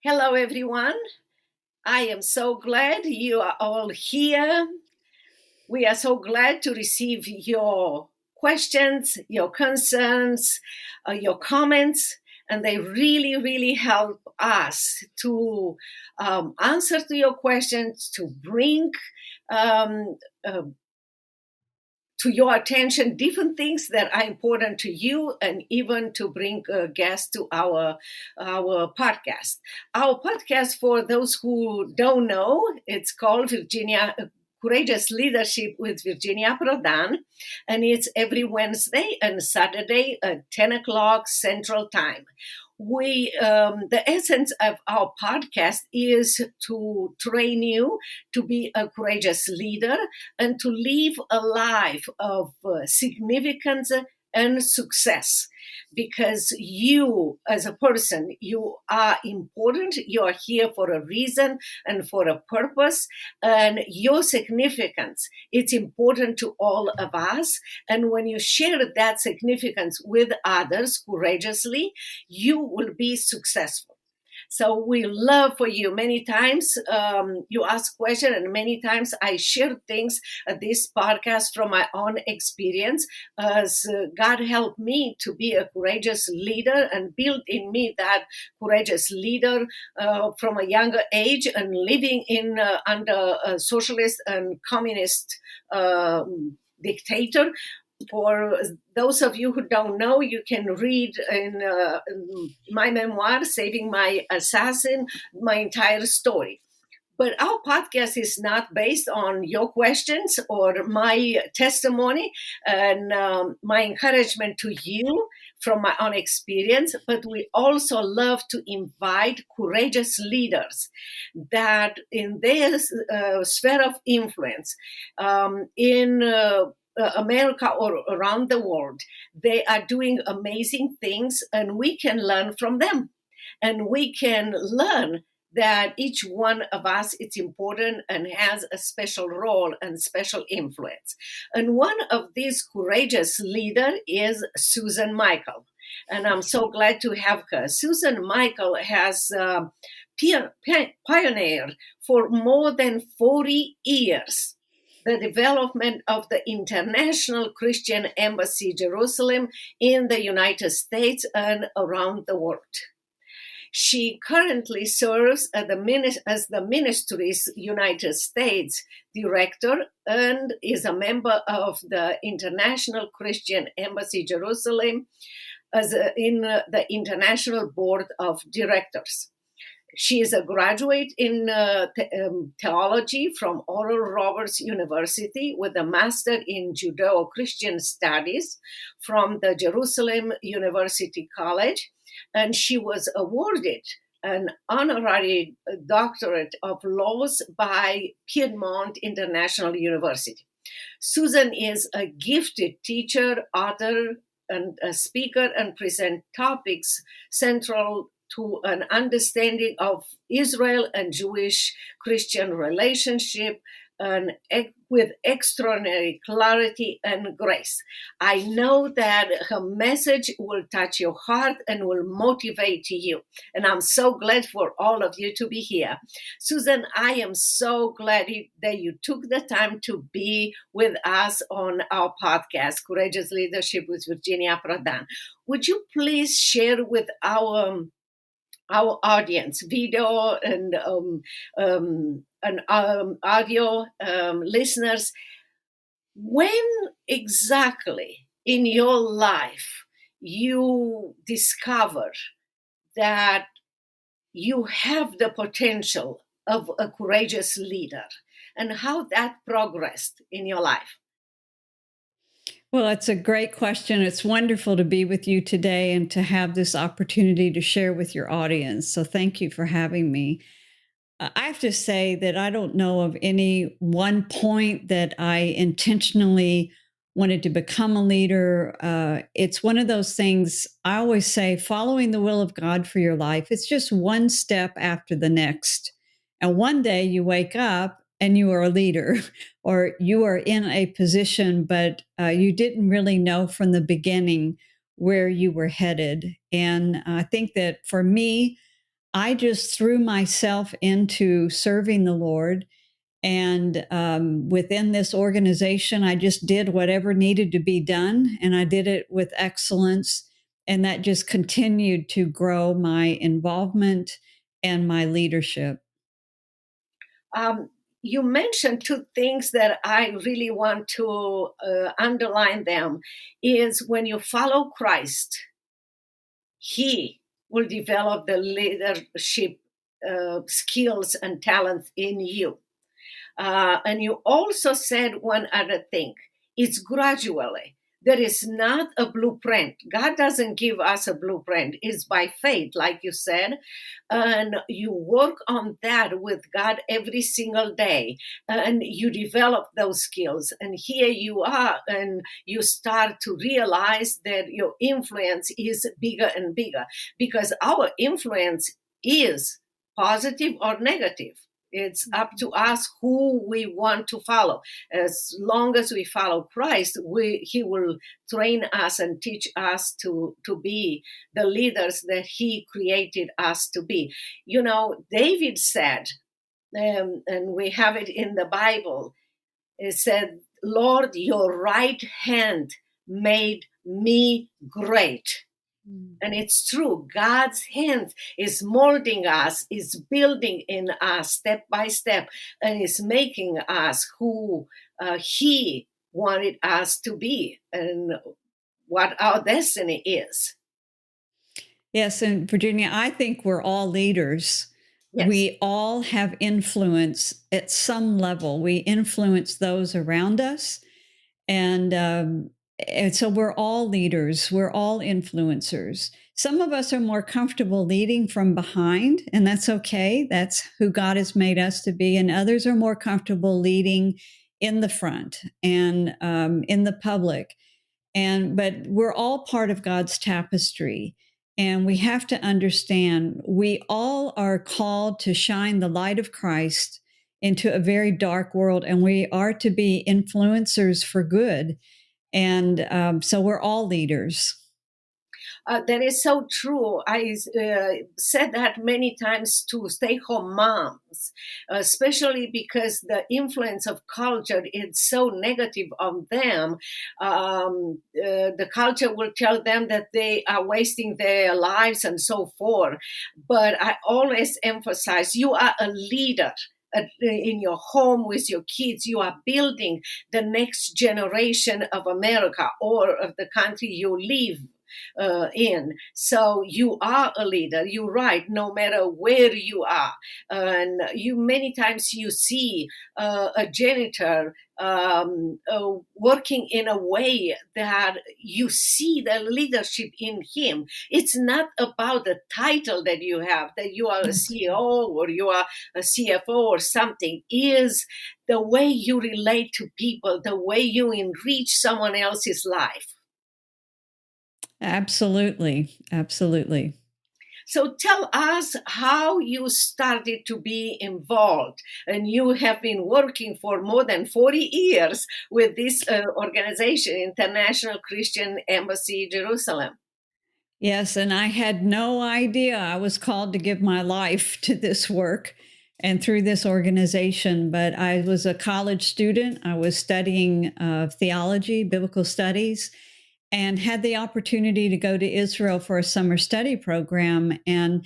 Hello, everyone. I am so glad you are all here. We are so glad to receive your questions, your concerns, your comments, and they really, really help us to answer to your questions, to bring um, uh, to your attention different things that are important to you, and even to bring guests to our podcast. Our podcast, for those who don't know, it's called Virginia Courageous Leadership with Virginia Prodan, and it's every Wednesday and Saturday at 10 o'clock Central Time. The essence of our podcast is to train you to be a courageous leader and to live a life of significance and success, because you as a person, you are important. You are here for a reason and for a purpose, and your significance, it's important to all of us. And when you share that significance with others courageously, you will be successful. So we love for you. Many times you ask questions, and many times I share things at this podcast from my own experience, as God helped me to be a courageous leader and build in me that courageous leader from a younger age, and living in under a socialist and communist dictator. For those of you who don't know, you can read in my memoir, Saving My Assassin, my entire story. But our podcast is not based on your questions or my testimony and my encouragement to you from my own experience, but we also love to invite courageous leaders that in their sphere of influence, in America or around the world, they are doing amazing things, and we can learn from them. And we can learn that each one of us is important and has a special role and special influence. And one of these courageous leaders is Susan Michael. And I'm so glad to have her. Susan Michael has pioneered for more than 40 years the development of the International Christian Embassy Jerusalem in the United States and around the world. She currently serves as the ministry's United States director and is a member of the International Christian Embassy Jerusalem in the International Board of Directors. She is a graduate in theology from Oral Roberts University with a master in Judeo-Christian studies from the Jerusalem University College, and she was awarded an honorary Doctorate of Laws by Piedmont International University. Susan is a gifted teacher, author, and a speaker, and present topics central to an understanding of Israel and Jewish Christian relationship, and with extraordinary clarity and grace. I know that her message will touch your heart and will motivate you. And I'm so glad for all of you to be here. Susan, I am so glad that you took the time to be with us on our podcast, Courageous Leadership with Virginia Prodan. Would you please share with our audience, video and audio listeners, when exactly in your life you discover that you have the potential of a courageous leader, and how that progressed in your life? Well, it's a great question. It's wonderful to be with you today and to have this opportunity to share with your audience. So thank you for having me. I have to say that I don't know of any one point that I intentionally wanted to become a leader. It's one of those things I always say, following the will of God for your life. It's just one step after the next. And one day you wake up and you are a leader, or you are in a position, but you didn't really know from the beginning where you were headed. And I think that for me, I just threw myself into serving the Lord. And within this organization, I just did whatever needed to be done, and I did it with excellence. And that just continued to grow my involvement and my leadership. You mentioned two things that I really want to underline them is when you follow Christ, he will develop the leadership skills and talents in you. And you also said one other thing. It's gradually. There is not a blueprint. God doesn't give us a blueprint. It's by faith, like you said. And you work on that with God every single day. And you develop those skills. And here you are, and you start to realize that your influence is bigger and bigger, because our influence is positive or negative. It's up to us who we want to follow. As long as we follow Christ, he will train us and teach us to be the leaders that he created us to be. You know, David said, and we have it in the Bible, it said, Lord, your right hand made me great. And it's true. God's hand is molding us, is building in us step by step, and is making us who he wanted us to be and what our destiny is. Yes, and Virginia, I think we're all leaders. Yes. We all have influence at some level. We influence those around us. And so we're all leaders. We're all influencers. Some of us are more comfortable leading from behind, and that's okay. That's who God has made us to be. And others are more comfortable leading in the front and in the public. But we're all part of God's tapestry. And we have to understand we all are called to shine the light of Christ into a very dark world, and we are to be influencers for good. And so we're all leaders. That is so true. I said that many times to stay-home moms, especially because the influence of culture is so negative on them. The culture will tell them that they are wasting their lives and so forth. But I always emphasize, you are a leader. In your home with your kids, you are building the next generation of America or of the country you live in. So you are a leader. You're right, no matter where you are. And you many times you see a janitor working in a way that you see the leadership in him. It's not about the title that you have, that you are a CEO or you are a CFO or something. Is the way you relate to people, the way you enrich someone else's life. Absolutely. Absolutely. So tell us how you started to be involved. And you have been working for more than 40 years with this organization, International Christian Embassy, Jerusalem. Yes, and I had no idea I was called to give my life to this work and through this organization. But I was a college student. I was studying theology, biblical studies, and had the opportunity to go to Israel for a summer study program. And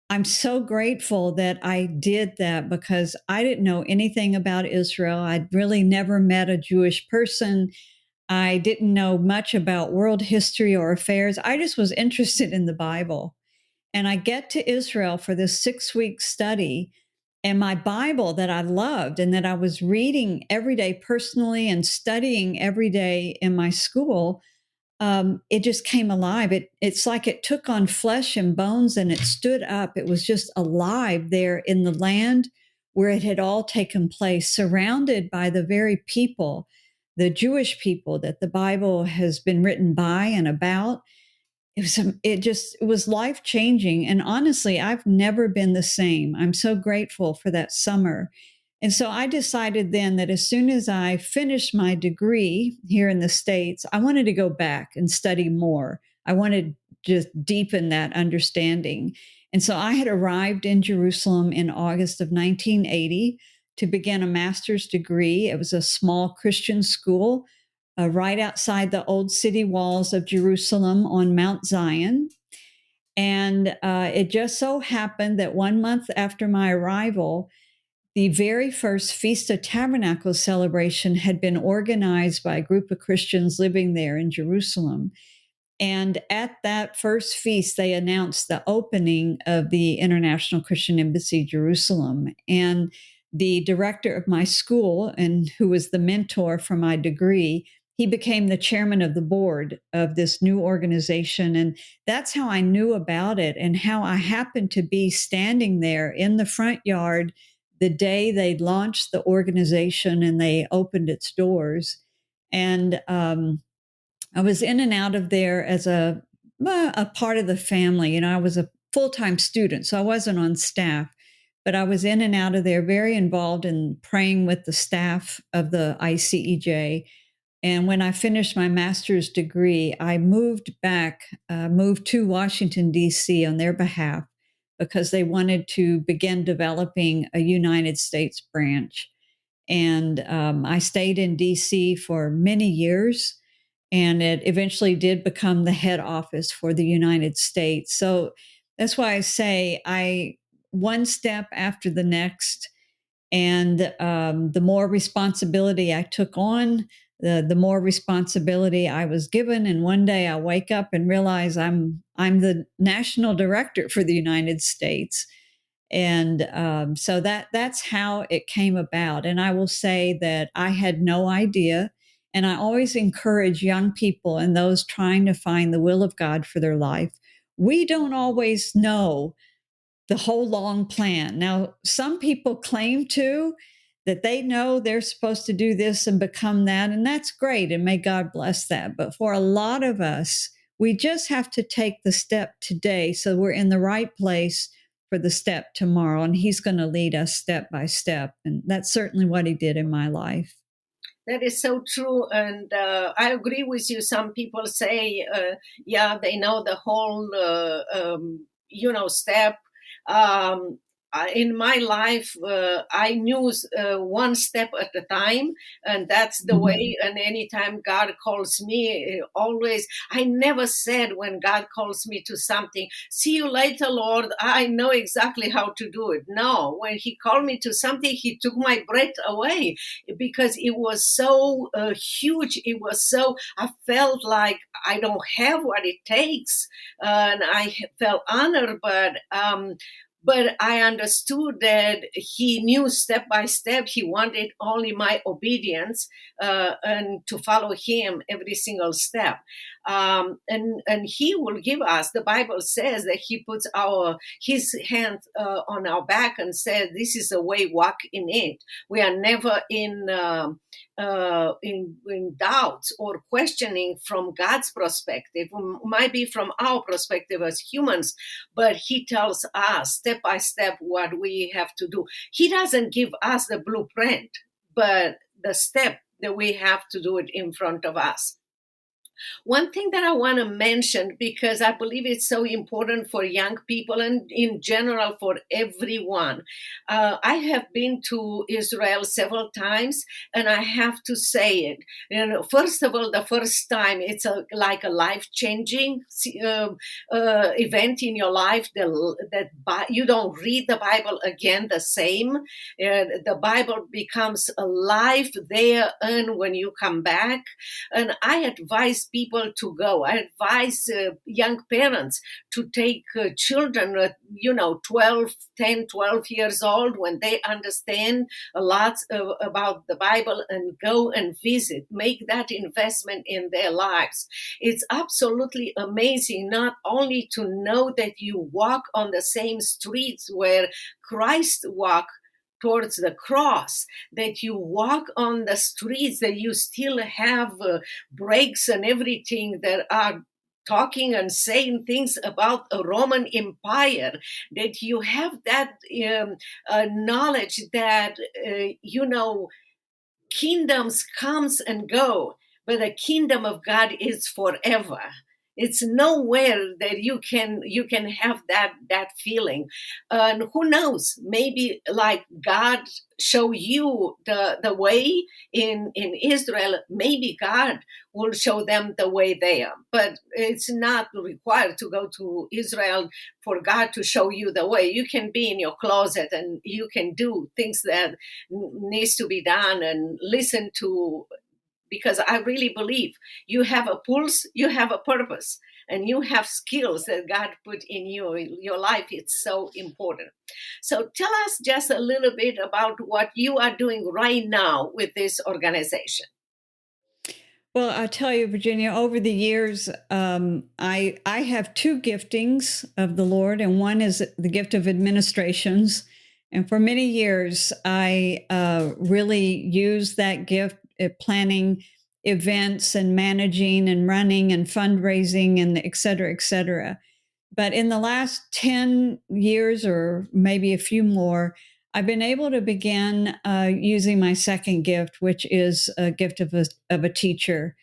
I'm so grateful that I did that because I didn't know anything about Israel. I'd really never met a Jewish person. I didn't know much about world history or affairs. I just was interested in the Bible. And I get to Israel for this 6-week study, and my Bible that I loved and that I was reading every day personally and studying every day in my school, it just came alive. It's like it took on flesh and bones and it stood up. It was just alive there in the land where it had all taken place, surrounded by the very people, the Jewish people that the Bible has been written by and about. It was life changing. And honestly, I've never been the same. I'm so grateful for that summer. And so I decided then that as soon as I finished my degree here in the States, I wanted to go back and study more. I wanted to deepen that understanding. And so I had arrived in Jerusalem in August of 1980 to begin a master's degree. It was a small Christian school right outside the old city walls of Jerusalem on Mount Zion. And it just so happened that 1 month after my arrival, the very first Feast of Tabernacles celebration had been organized by a group of Christians living there in Jerusalem. And at that first feast, they announced the opening of the International Christian Embassy, Jerusalem. And the director of my school, and who was the mentor for my degree, he became the chairman of the board of this new organization. And that's how I knew about it, and how I happened to be standing there in the front yard the day they launched the organization and they opened its doors. And I was in and out of there as a part of the family. I was a full-time student, so I wasn't on staff, but I was in and out of there, very involved in praying with the staff of the ICEJ. And when I finished my master's degree, I moved to Washington, D.C. on their behalf because they wanted to begin developing a United States branch. And I stayed in D.C. for many years, and it eventually did become the head office for the United States. So that's why I say one step after the next, and the more responsibility I took on, the more responsibility I was given. And one day I wake up and realize I'm the national director for the United States. And so that's how it came about. And I will say that I had no idea. And I always encourage young people and those trying to find the will of God for their life. We don't always know the whole long plan. Now, some people claim that they know they're supposed to do this and become that, and that's great, and may God bless that. But for a lot of us, we just have to take the step today so we're in the right place for the step tomorrow, and He's going to lead us step by step. And that's certainly what He did in my life. That is so true, and I agree with you. Some people say, yeah, they know the whole, step. In my life, I knew one step at a time, and that's the way. And anytime God calls me, always, I never said when God calls me to something, "See you later, Lord, I know exactly how to do it." No, when He called me to something, He took my breath away, because it was so huge. It was so, I felt like I don't have what it takes, and I felt honored, but I understood that He knew step by step. He wanted only my obedience, and to follow Him every single step. And He will give us. The Bible says that He puts His hand on our back and says, "This is the way, walk in it." We are never in doubts or questioning from God's perspective. It might be from our perspective as humans, but He tells us step by step what we have to do. He doesn't give us the blueprint, but the step that we have to do it in front of us. One thing that I want to mention, because I believe it's so important for young people and in general for everyone. I have been to Israel several times, and I have to say it. First of all, the first time, it's like a life-changing event in your life. That you don't read the Bible again the same. The Bible becomes alive there, and when you come back. And I advise people to go. I advise young parents to take children, 12 years old, when they understand a lot about the Bible, and go and visit. Make that investment in their lives. It's absolutely amazing not only to know that you walk on the same streets where Christ walked towards the cross, that you walk on the streets, that you still have breaks and everything that are talking and saying things about a Roman Empire, that you have that knowledge that, kingdoms comes and go, but the kingdom of God is forever. It's nowhere that you can have that feeling. And who knows, maybe like God show you the way in Israel, maybe God will show them the way there. But it's not required to go to Israel for God to show you the way. You can be in your closet and you can do things that needs to be done and listen to, because I really believe you have a pulse, you have a purpose, and you have skills that God put in you. Your life, it's so important. So tell us just a little bit about what you are doing right now with this organization. Well, I'll tell you, Virginia, over the years, I have two giftings of the Lord, and one is the gift of administrations. And for many years, I really used that gift at planning events and managing and running and fundraising and et cetera, et cetera. But in the last 10 years or maybe a few more, I've been able to begin using my second gift, which is a gift of a teacher.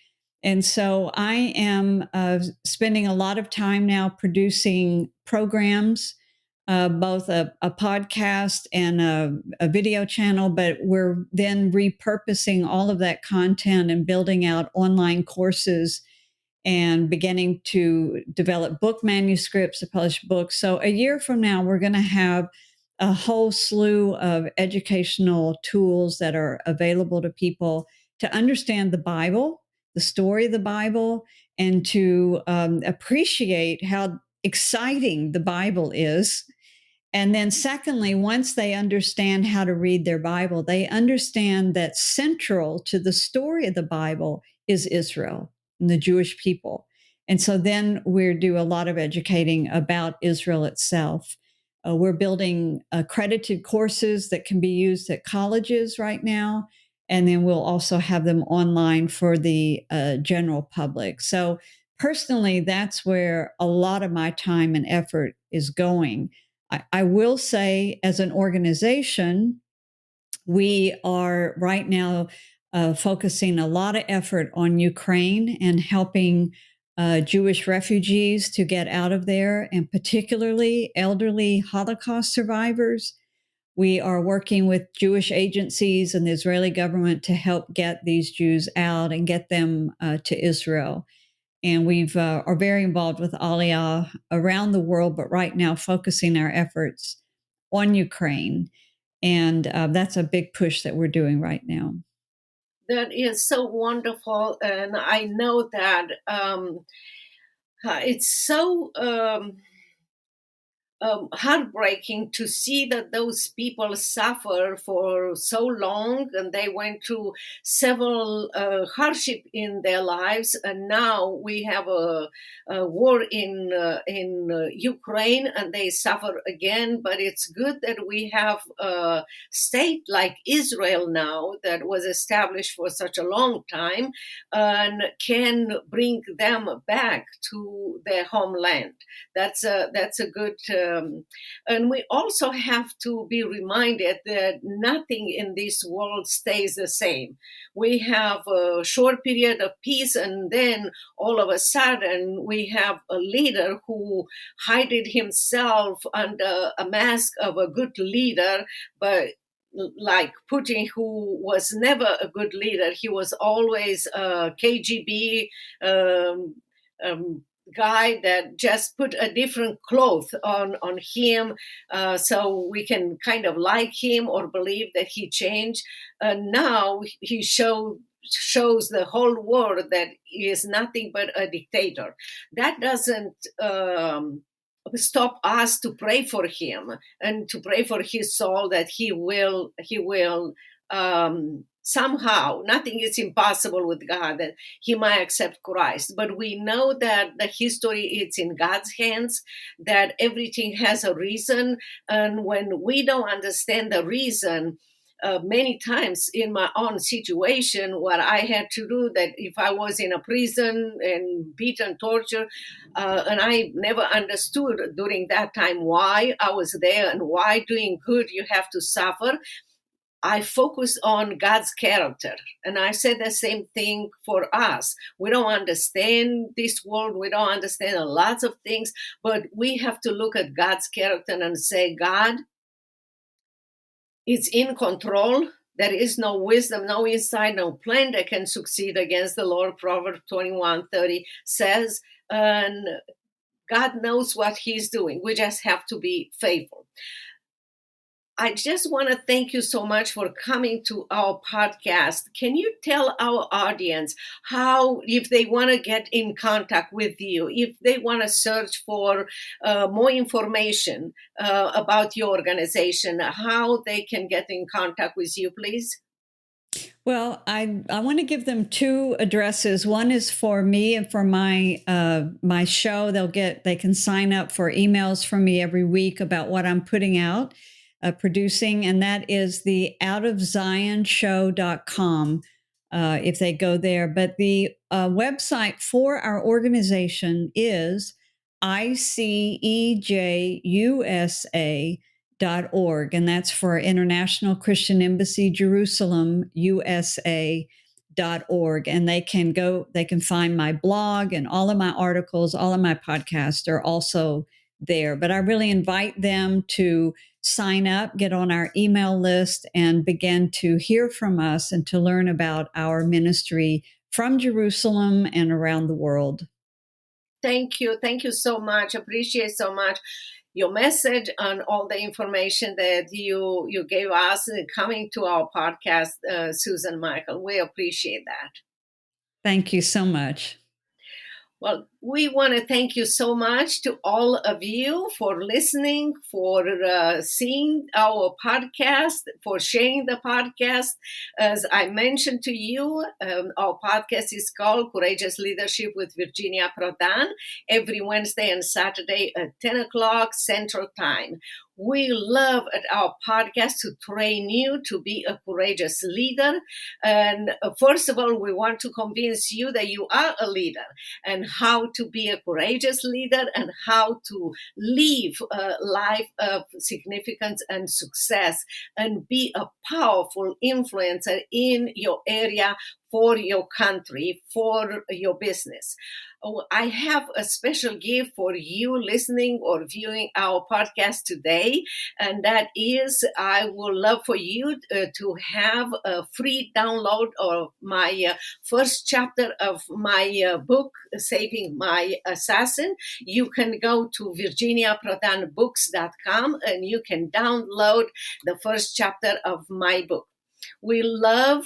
And so I am spending a lot of time now producing programs, both a podcast and a video channel, but we're then repurposing all of that content and building out online courses and beginning to develop book manuscripts to publish books. So a year from now, we're going to have a whole slew of educational tools that are available to people to understand the Bible, the story of the Bible, and to appreciate how exciting the Bible is. And then, secondly, once they understand how to read their Bible, they understand that central to the story of the Bible is Israel and the Jewish people. And so then we do a lot of educating about Israel itself. We're building accredited courses that can be used at colleges right now. And then we'll also have them online for the general public. So personally, that's where a lot of my time and effort is going. I will say, as an organization, we are right now focusing a lot of effort on Ukraine and helping Jewish refugees to get out of there, and particularly elderly Holocaust survivors. We are working with Jewish agencies and the Israeli government to help get these Jews out and get them to Israel. And we've are very involved with Aliyah around the world, but right now focusing our efforts on Ukraine. And that's a big push that we're doing right now. That is so wonderful, and I know that it's so heartbreaking to see that those people suffer for so long, and they went through several hardship in their lives, and now we have a war in Ukraine, and they suffer again. But it's good that we have a state like Israel now that was established for such a long time and can bring them back to their homeland. That's a good. And we also have to be reminded that nothing in this world stays the same. We have a short period of peace, and then all of a sudden we have a leader who hided himself under a mask of a good leader, but like Putin, who was never a good leader. He was always a KGB guy that just put a different cloth on him, so we can kind of like him or believe that he changed. Now he shows the whole world that he is nothing but a dictator. That doesn't stop us to pray for him and to pray for his soul, that he will somehow, nothing is impossible with God, that he might accept Christ. But we know that the history is in God's hands, that everything has a reason. And when we don't understand the reason, many times in my own situation, what I had to do, that if I was in a prison and beaten, tortured, and I never understood during that time why I was there and why doing good you have to suffer. I focus on God's character. And I said the same thing for us. We don't understand this world. We don't understand lots of things, but we have to look at God's character and say, God is in control. There is no wisdom, no insight, no plan that can succeed against the Lord. Proverbs 21:30 says, and God knows what he's doing. We just have to be faithful. I just want to thank you so much for coming to our podcast. Can you tell our audience how, if they want to get in contact with you, if they want to search for more information about your organization, how they can get in contact with you, please? Well, I want to give them two addresses. One is for me and for my my show. They can sign up for emails from me every week about what I'm putting out, producing, and that is the outofzionshow.com. If they go there, but the website for our organization is ICEJUSA.org, and that's for International Christian Embassy Jerusalem USA.org. And they can find my blog, and all of my articles, all of my podcasts are also there. But I really invite them to sign up, get on our email list, and begin to hear from us and to learn about our ministry from Jerusalem and around the world. Thank you. Thank you so much. Appreciate so much your message and all the information that you gave us coming to our podcast, Susan Michael. We appreciate that. Thank you so much. Well, we want to thank you so much to all of you for listening, for seeing our podcast, for sharing the podcast. As I mentioned to you, our podcast is called Courageous Leadership with Virginia Prodan, every Wednesday and Saturday at 10 o'clock Central Time. We love at our podcast to train you to be a courageous leader. And first of all, we want to convince you that you are a leader and how to be a courageous leader and how to live a life of significance and success and be a powerful influencer in your area, for your country, for your business. I have a special gift for you listening or viewing our podcast today, and that is I would love for you to have a free download of my first chapter of my book, Saving My Assassin. You can go to virginiaprodanbooks.com and you can download the first chapter of my book. We love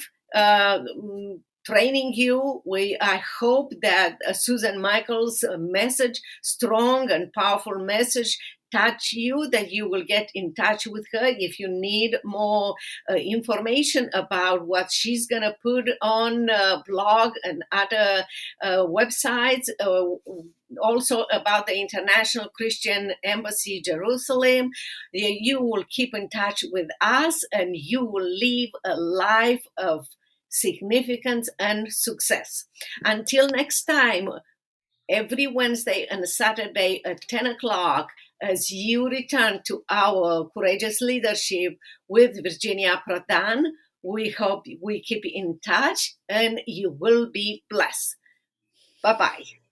training you. I hope that Susan Michael's message, strong and powerful message, touch you, that you will get in touch with her. If you need more information about what she's going to put on blog and other websites, also about the International Christian Embassy Jerusalem, you will keep in touch with us and you will live a life of significance and success. Until next time, every Wednesday and Saturday at 10 o'clock, as you return to our Courageous Leadership with Virginia Prodan, we hope we keep in touch and you will be blessed. Bye-bye.